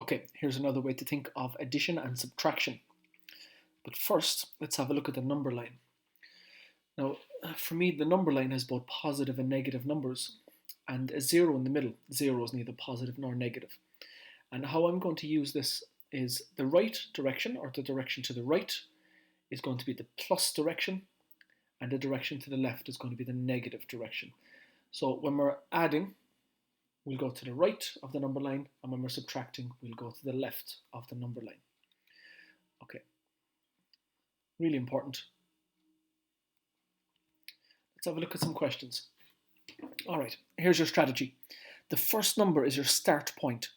Okay, here's another way to think of addition and subtraction. But first, let's have a look at the number line. Now, for me, the number line has both positive and negative numbers, and a zero in the middle. Zero is neither positive nor negative. And how I'm going to use this is the right direction, or the direction to the right, is going to be the plus direction, and the direction to the left is going to be the negative direction. So when we're adding, we'll go to the right of the number line, and when we're subtracting, we'll go to the left of the number line. Okay, really important. Let's have a look at some questions. All right, here's your strategy. The first number is your start point.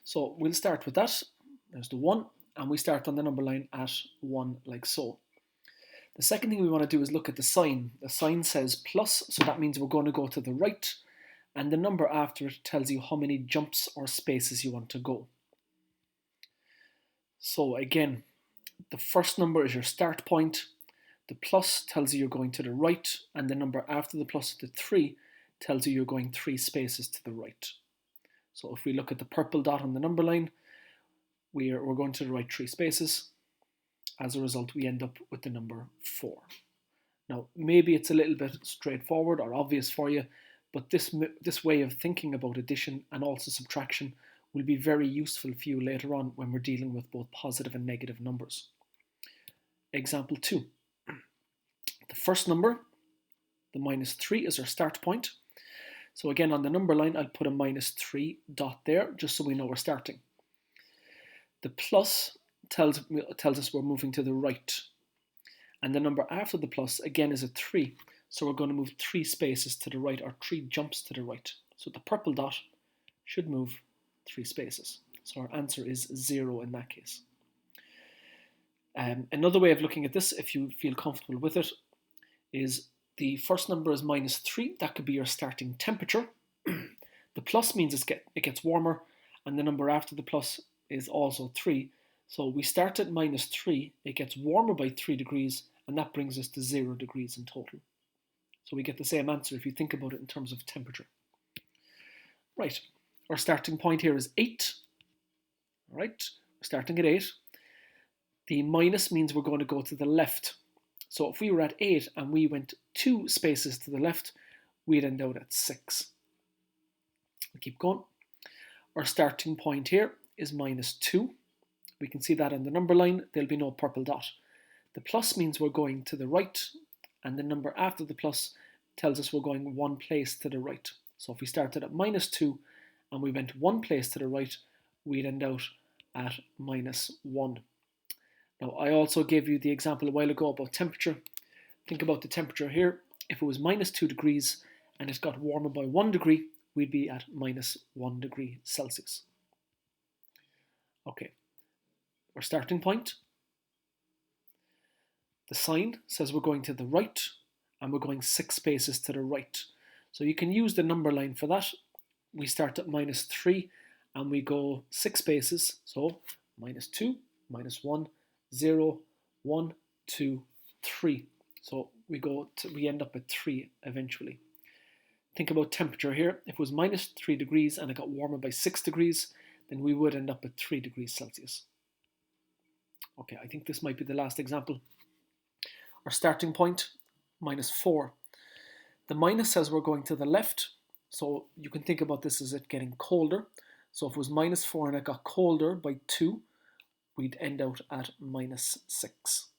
So we'll start with that. There's the 1, and we start on the number line at 1, like so. The second thing we want to do is look at the sign. The sign says plus, so that means we're going to go to the right, and the number after it tells you how many jumps or spaces you want to go. So again, the first number is your start point. The plus tells you you're going to the right, and the number after the plus, the 3, tells you you're going 3 spaces to the right. So if we look at the purple dot on the number line, we're going to the right 3 spaces. As a result, we end up with the number 4. Now, maybe it's a little bit straightforward or obvious for you, but this way of thinking about addition and also subtraction will be very useful for you later on when we're dealing with both positive and negative numbers. Example 2. The first number, the -3, is our start point. So again, on the number line, I'll put a -3 dot there, just so we know we're starting. The plus tells us we're moving to the right. And the number after the plus, again, is a 3. So we're going to move 3 spaces to the right, or 3 jumps to the right. So the purple dot should move 3 spaces. So our answer is 0 in that case. Another way of looking at this, if you feel comfortable with it, is the first number is -3. That could be your starting temperature. The plus means it gets warmer, and the number after the plus is also 3. So we start at -3, it gets warmer by 3 degrees, and that brings us to 0 degrees in total. So we get the same answer if you think about it in terms of temperature. Right, our starting point here is 8. All right, we're starting at 8. The minus means we're going to go to the left. So if we were at 8 and we went 2 spaces to the left, we'd end out at 6. We'll keep going. Our starting point here is -2. We can see that on the number line. There'll be no purple dot. The plus means we're going to the right, and the number after the plus tells us we're going 1 place to the right. So if we started at -2 and we went 1 place to the right, we'd end out at -1. Now, I also gave you the example a while ago about temperature. Think about the temperature here. If it was -2 degrees and it got warmer by 1 degree, we'd be at -1 degree Celsius. Okay, our starting point. The sign says we're going to the right, and we're going 6 spaces to the right. So you can use the number line for that. We start at -3 and we go 6 spaces. So -2, -1, 0, 1, 2, 3. So we end up at 3 eventually. Think about temperature here. If it was -3 degrees and it got warmer by 6 degrees, then we would end up at 3 degrees Celsius. Okay, I think this might be the last example. Our starting point, -4. The minus says we're going to the left, so you can think about this as it getting colder. So if it was -4 and it got colder by 2, we'd end out at -6.